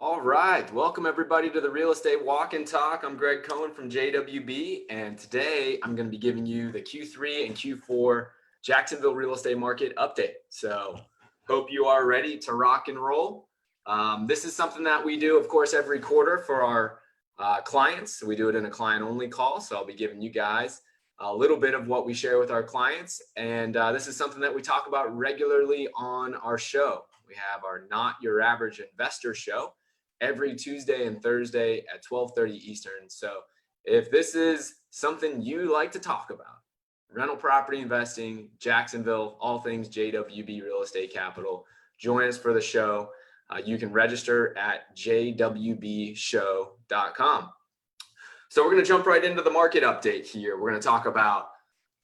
All right, welcome everybody to the Real Estate Walk and Talk. I'm Greg Cohen from JWB, and today I'm going to be giving you the Q3 and Q4 Jacksonville real estate market update. So hope you are ready to rock and roll. This is something that we do, of course, every quarter for our clients. We do it in a client-only call, so I'll be giving you guys a little bit of what we share with our clients, and this is something that we talk about regularly on our show. We have our Not Your Average Investor show every Tuesday and Thursday at 12:30 Eastern. So if this is something you like to talk about, rental property investing, Jacksonville, all things JWB Real Estate Capital, join us for the show. You can register at jwbshow.com. So we're going to jump right into the market update here. We're going to talk about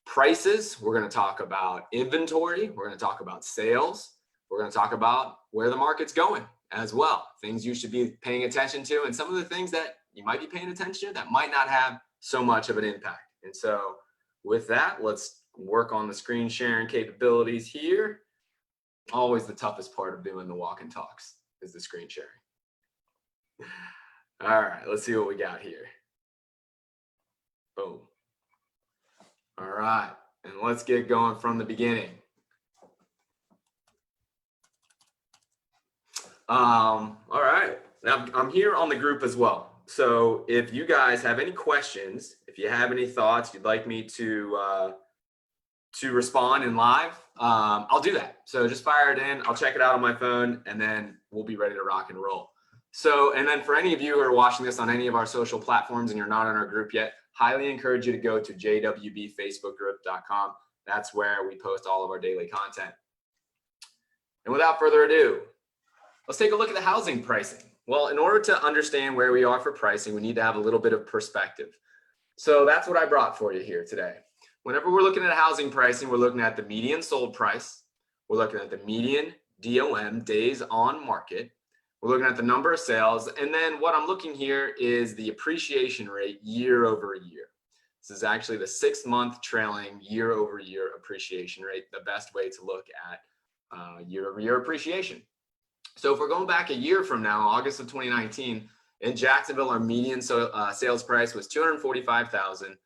prices. We're going to talk about inventory. We're going to talk about sales. We're going to talk about where the market's going as well, things you should be paying attention to, and some of the things that you might be paying attention to that might not have so much of an impact. And so with that, let's work on the screen sharing capabilities here. Always the toughest part of doing the walk and talks is the screen sharing. All right, let's see what we got here. Boom. All right, and let's get going from the beginning. All right, now I'm here on the group as well. So if you guys have any questions, if you have any thoughts you'd like me to respond in live, I'll do that. So just fire it in. I'll check it out on my phone, and then we'll be ready to rock and roll. So, and then for any of you who are watching this on any of our social platforms and you're not in our group yet, highly encourage you to go to jwbfacebookgroup.com. That's where we post all of our daily content. And without further ado, let's take a look at the housing pricing. Well, in order to understand where we are for pricing, we need to have a little bit of perspective. So that's what I brought for you here today. Whenever we're looking at housing pricing, we're looking at the median sold price. We're looking at the median DOM, days on market. We're looking at the number of sales. And then what I'm looking here is the appreciation rate year over year. This is actually the 6-month trailing year over year appreciation rate, the best way to look at year over year appreciation. So if we're going back a year from now, August of 2019, in Jacksonville, our median sales price was $245,000.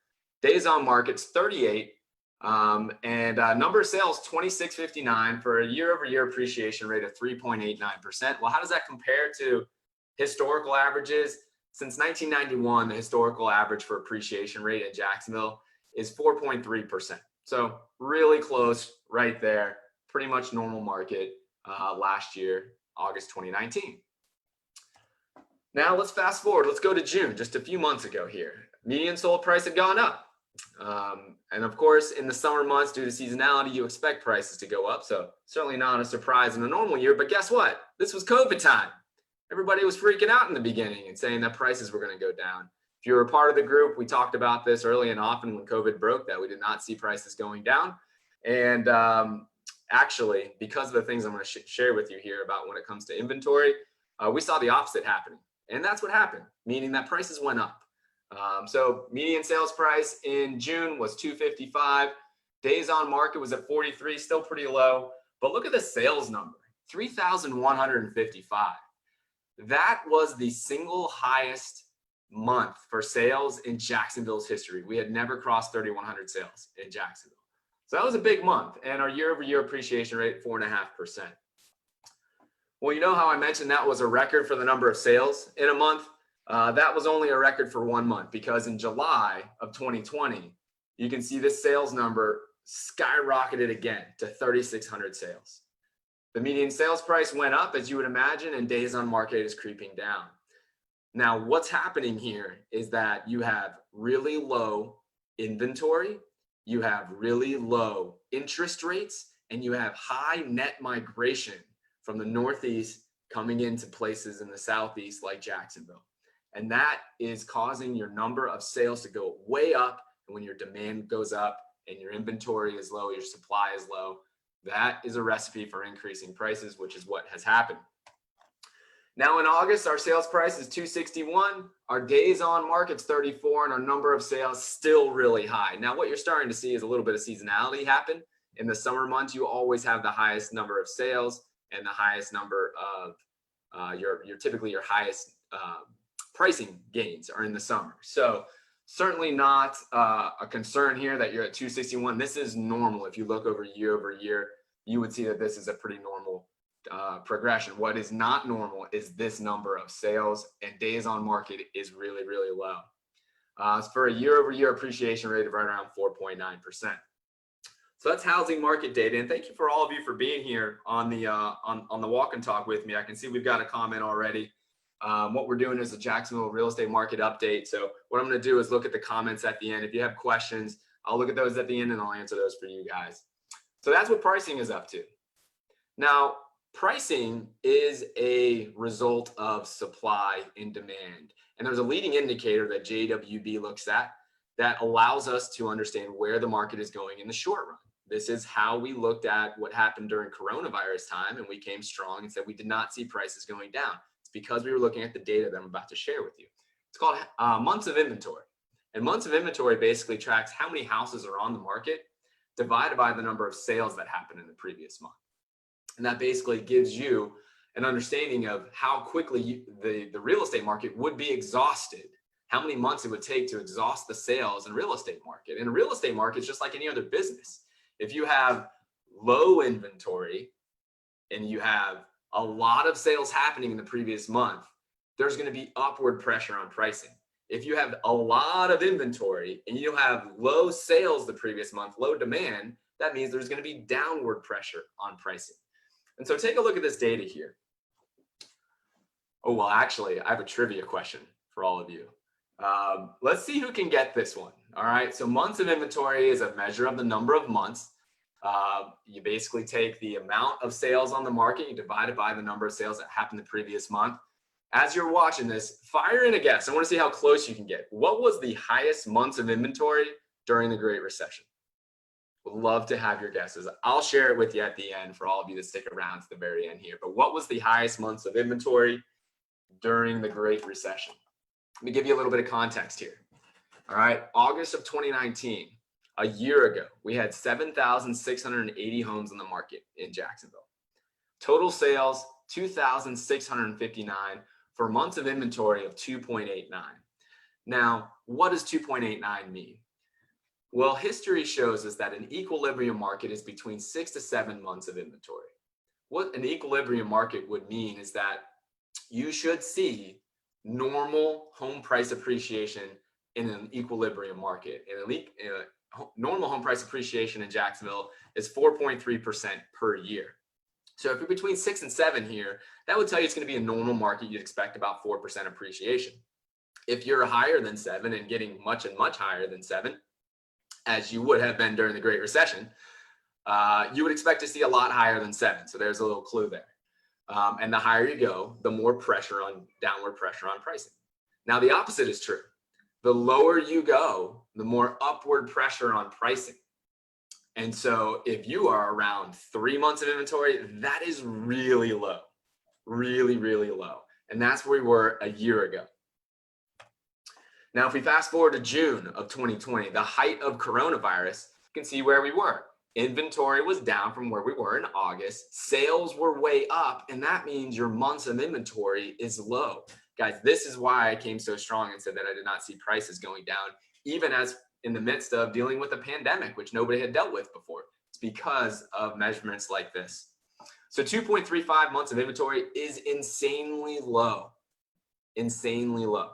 Days on market's 38, and number of sales 2659 for a year-over-year appreciation rate of 3.89%. Well, how does that compare to historical averages? Since 1991, the historical average for appreciation rate in Jacksonville is 4.3%. So really close right there, pretty much normal market last year, August 2019. Now let's fast forward. Let's go to June, just a few months ago here. Median sold price had gone up. And of course, in the summer months, due to seasonality, you expect prices to go up. So certainly not a surprise in a normal year, but guess what? This was COVID time. Everybody was freaking out in the beginning and saying that prices were going to go down. If you were a part of the group, we talked about this early and often when COVID broke, that we did not see prices going down. And actually, because of the things I'm going to share with you here about when it comes to inventory, we saw the opposite happening. And that's what happened, meaning that prices went up. So median sales price in June was $255. Days on market was at 43, still pretty low. But look at the sales number, 3,155. That was the single highest month for sales in Jacksonville's history. We had never crossed 3,100 sales in Jacksonville. So that was a big month, and our year-over-year appreciation rate, 4.5%. Well, you know how I mentioned that was a record for the number of sales in a month? That was only a record for 1 month, because in July of 2020, you can see this sales number skyrocketed again to 3,600 sales. The median sales price went up, as you would imagine, and days on market is creeping down. Now, what's happening here is that you have really low inventory, you have really low interest rates, and you have high net migration from the Northeast coming into places in the Southeast like Jacksonville. And that is causing your number of sales to go way up. And when your demand goes up and your inventory is low, your supply is low, that is a recipe for increasing prices, which is what has happened. Now in August, our sales price is $261. Our days on market's 34, and our number of sales still really high. Now what you're starting to see is a little bit of seasonality happen. In the summer months, you always have the highest number of sales and the highest number of your typically your highest pricing gains are in the summer. So certainly not a concern here that you're at 261. This is normal. If you look over year, you would see that this is a pretty normal progression. What is not normal is this number of sales, and days on market is really, really low. For a year-over-year appreciation rate of right around 4.9%. So that's housing market data. And thank you for all of you for being here on the on the walk and talk with me. I can see we've got a comment already. What we're doing is a Jacksonville real estate market update. So what I'm going to do is look at the comments at the end. If you have questions, I'll look at those at the end and I'll answer those for you guys. So that's what pricing is up to. Now, pricing is a result of supply and demand. And there's a leading indicator that JWB looks at that allows us to understand where the market is going in the short run. This is how we looked at what happened during coronavirus time, and we came strong and said we did not see prices going down. It's because we were looking at the data that I'm about to share with you. It's called months of inventory. And months of inventory basically tracks how many houses are on the market divided by the number of sales that happened in the previous month. And that basically gives you an understanding of how quickly the real estate market would be exhausted, how many months it would take to exhaust the sales in real estate market. And a real estate market is just like any other business. If you have low inventory and you have a lot of sales happening in the previous month, there's going to be upward pressure on pricing. If you have a lot of inventory and you have low sales the previous month, low demand, that means there's going to be downward pressure on pricing. And so take a look at this data here. Oh, well, actually, I have a trivia question for all of you. Let's see who can get this one. All right. So months of inventory is a measure of the number of months. You basically take the amount of sales on the market, you divide it by the number of sales that happened the previous month. As you're watching this, fire in a guess. I want to see how close you can get. What was the highest months of inventory during the Great Recession? Would love to have your guesses. I'll share it with you at the end for all of you to stick around to the very end here. But what was the highest months of inventory during the Great Recession? Let me give you a little bit of context here. All right, August of 2019, a year ago, we had 7,680 homes on the market in Jacksonville. Total sales, 2,659 for months of inventory of 2.89. Now, what does 2.89 mean? Well, history shows us that an equilibrium market is between 6 to 7 months of inventory. What an equilibrium market would mean is that you should see normal home price appreciation in an equilibrium market. Normal home price appreciation in Jacksonville is 4.3% per year. So if you're between 6 and 7 here, that would tell you it's going to be a normal market. You'd expect about 4% appreciation. If you're higher than 7 and getting much and much higher than 7, as you would have been during the Great Recession, you would expect to see a lot higher than 7. So there's a little clue there. And the higher you go, the more downward pressure on pricing. Now, the opposite is true. The lower you go, the more upward pressure on pricing. And so if you are around 3 months of inventory, that is really low, really, really low. And that's where we were a year ago. Now, if we fast forward to June of 2020, the height of coronavirus, you can see where we were. Inventory was down from where we were in August. Sales were way up, and that means your months of inventory is low. Guys, this is why I came so strong and said that I did not see prices going down, even as in the midst of dealing with a pandemic, which nobody had dealt with before. It's because of measurements like this. So 2.35 months of inventory is insanely low, insanely low.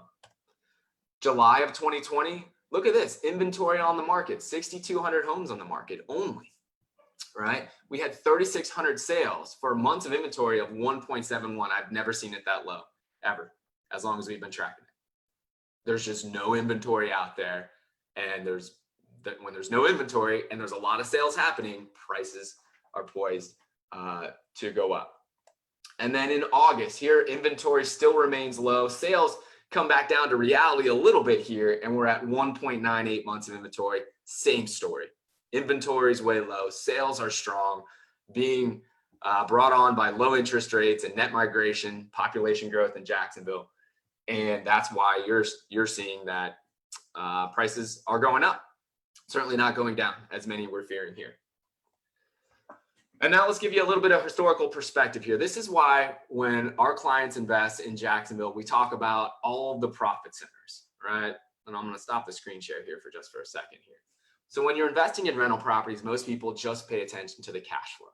July of 2020, look at this, inventory on the market, 6,200 homes on the market only, right? We had 3,600 sales for months of inventory of 1.71. I've never seen it that low, ever, as long as we've been tracking it. There's just no inventory out there. And when there's no inventory and there's a lot of sales happening, prices are poised to go up. And then in August here, inventory still remains low. Sales come back down to reality a little bit here, and we're at 1.98 months of inventory. Same story. Inventory is way low. Sales are strong, being brought on by low interest rates and net migration, population growth in Jacksonville. And that's why you're seeing that prices are going up, certainly not going down as many we're fearing here. And now let's give you a little bit of historical perspective here. This is why when our clients invest in Jacksonville, we talk about all of the profit centers, right? And I'm going to stop the screen share here for a second here. So when you're investing in rental properties, most people just pay attention to the cash flow.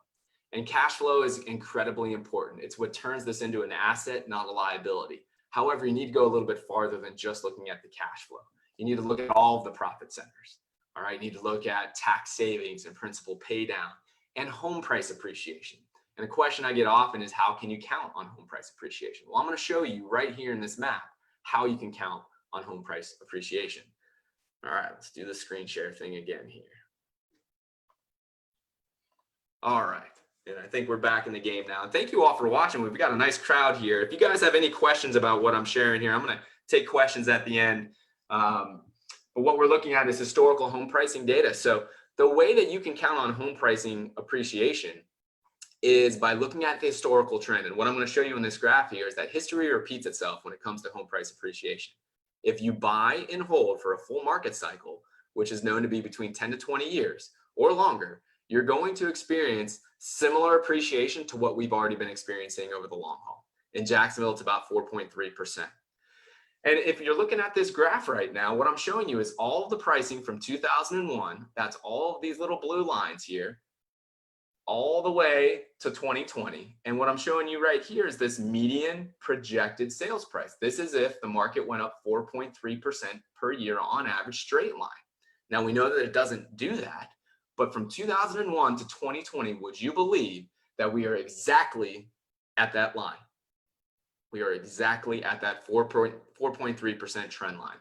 And cash flow is incredibly important. It's what turns this into an asset, not a liability. However, you need to go a little bit farther than just looking at the cash flow. You need to look at all of the profit centers. All right, you need to look at tax savings and principal pay down and home price appreciation. And the question I get often is, how can you count on home price appreciation? Well, I'm going to show you right here in this map how you can count on home price appreciation. All right, let's do the screen share thing again here. All right, and I think we're back in the game now. And thank you all for watching. We've got a nice crowd here. If you guys have any questions about what I'm sharing here, I'm going to take questions at the end. But what we're looking at is historical home pricing data. So the way that you can count on home pricing appreciation is by looking at the historical trend. And what I'm going to show you in this graph here is that history repeats itself when it comes to home price appreciation. If you buy and hold for a full market cycle, which is known to be between 10 to 20 years or longer, you're going to experience similar appreciation to what we've already been experiencing over the long haul. In Jacksonville, it's about 4.3%. And if you're looking at this graph right now, what I'm showing you is all of the pricing from 2001, that's all of these little blue lines here, all the way to 2020. And what I'm showing you right here is this median projected sales price. This is if the market went up 4.3% per year on average, straight line. Now we know that it doesn't do that, but from 2001 to 2020, would you believe that we are exactly at that line? We are exactly at that 4.3% trend line.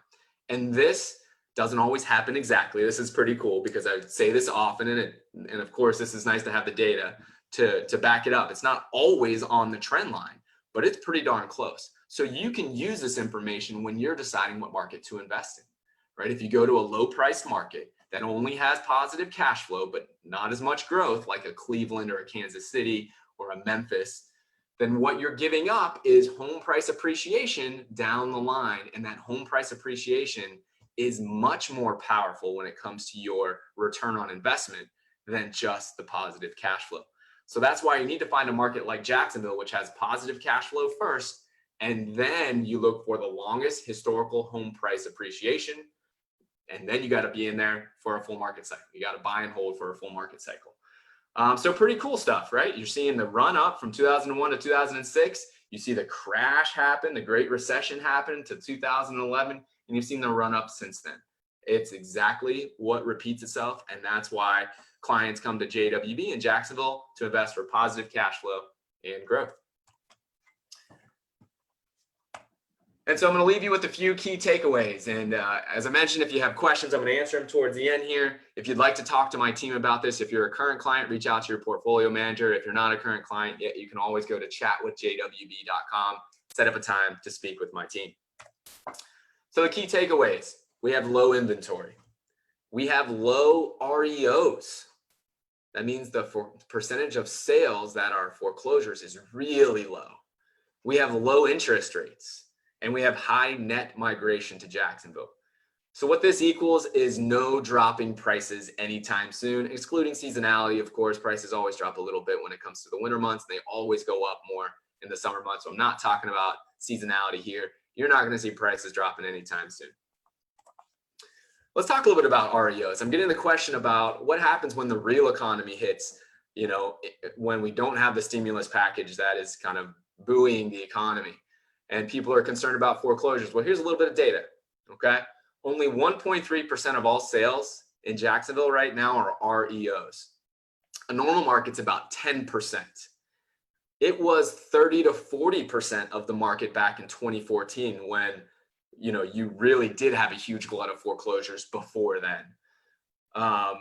And this doesn't always happen exactly. This is pretty cool because I say this often, and of course, this is nice to have the data to back it up. It's not always on the trend line, but it's pretty darn close. So you can use this information when you're deciding what market to invest in, right? If you go to a low priced market that only has positive cash flow, but not as much growth like a Cleveland or a Kansas City or a Memphis, then what you're giving up is home price appreciation down the line. And that home price appreciation is much more powerful when it comes to your return on investment than just the positive cash flow. So that's why you need to find a market like Jacksonville, which has positive cash flow first, and then you look for the longest historical home price appreciation. And then you got to be in there for a full market cycle. You got to buy and hold for a full market cycle. So pretty cool stuff, right? You're seeing the run up from 2001 to 2006. You see the crash happen, the Great Recession happen to 2011, and you've seen the run up since then. It's exactly what repeats itself, and that's why clients come to JWB in Jacksonville to invest for positive cash flow and growth. And so I'm going to leave you with a few key takeaways. And as I mentioned, if you have questions, I'm going to answer them towards the end here. If you'd like to talk to my team about this, if you're a current client, reach out to your portfolio manager. If you're not a current client yet, you can always go to chatwithjwb.com, set up a time to speak with my team. So the key takeaways: we have low inventory. We have low REOs. That means the percentage of sales that are foreclosures is really low. We have low interest rates. And we have high net migration to Jacksonville. So what this equals is no dropping prices anytime soon, excluding seasonality. Of course, prices always drop a little bit when it comes to the winter months. They always go up more in the summer months. So I'm not talking about seasonality here. You're not going to see prices dropping anytime soon. Let's talk a little bit about REOs. I'm getting the question about what happens when the real economy hits, when we don't have the stimulus package that is kind of buoying the economy. And people are concerned about foreclosures. Well, here's a little bit of data, okay? Only 1.3% of all sales in Jacksonville right now are REOs. A normal market's about 10%. It was 30 to 40% of the market back in 2014 when, you really did have a huge glut of foreclosures before then.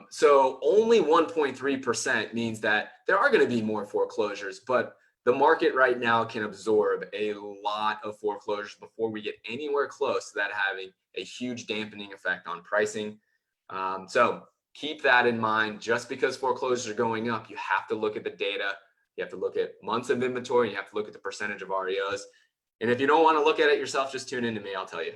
So only 1.3% means that there are going to be more foreclosures, but the market right now can absorb a lot of foreclosures before we get anywhere close to that having a huge dampening effect on pricing. So keep that in mind. Just because foreclosures are going up, you have to look at the data. You have to look at months of inventory. You have to look at the percentage of REOs. And if you don't want to look at it yourself, just tune in to me. I'll tell you.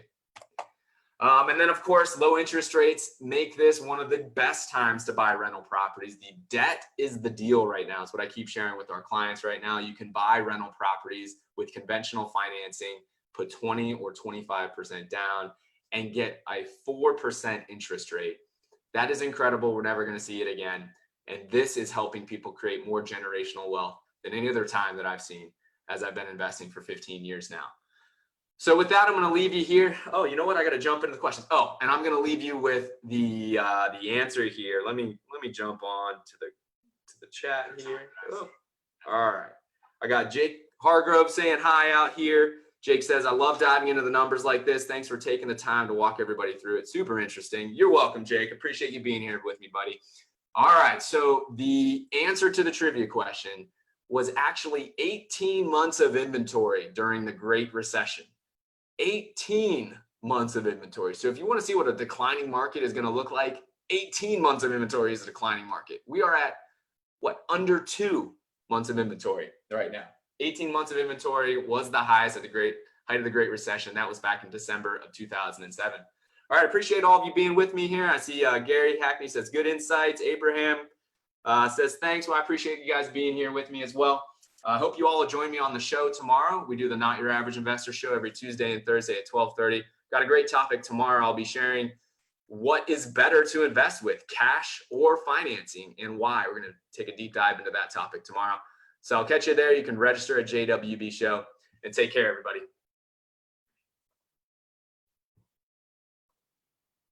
And then, of course, low interest rates make this one of the best times to buy rental properties. The debt is the deal right now. It's what I keep sharing with our clients right now. You can buy rental properties with conventional financing, put 20 or 25% down, and get a 4% interest rate. That is incredible. We're never going to see it again. And this is helping people create more generational wealth than any other time that I've seen, as I've been investing for 15 years now. So with that, I'm going to leave you here. Oh, you know what? I got to jump into the questions. Oh, and I'm going to leave you with the answer here. Let me jump on to the chat here. Oh, all right. I got Jake Hargrove saying hi out here. Jake says, I love diving into the numbers like this. Thanks for taking the time to walk everybody through it. Super interesting. You're welcome, Jake. Appreciate you being here with me, buddy. All right. So the answer to the trivia question was actually 18 months of inventory during the Great Recession. 18 months of inventory. So if you want to see what a declining market is going to look like, 18 months of inventory is a declining market. We are at what, under 2 months of inventory right now. 18 months of inventory was the highest at the height of the Great Recession. That was back in December of 2007. All right, appreciate all of you being with me here. I see Gary Hackney says good insights. Abraham says thanks. Well, I appreciate you guys being here with me as well. I hope you all will join me on the show tomorrow. We do the Not Your Average Investor show every Tuesday and Thursday at 12:30. Got a great topic tomorrow. I'll be sharing what is better to invest with, cash or financing, and why. We're going to take a deep dive into that topic tomorrow. So I'll catch you there. You can register at JWB Show, and take care, everybody.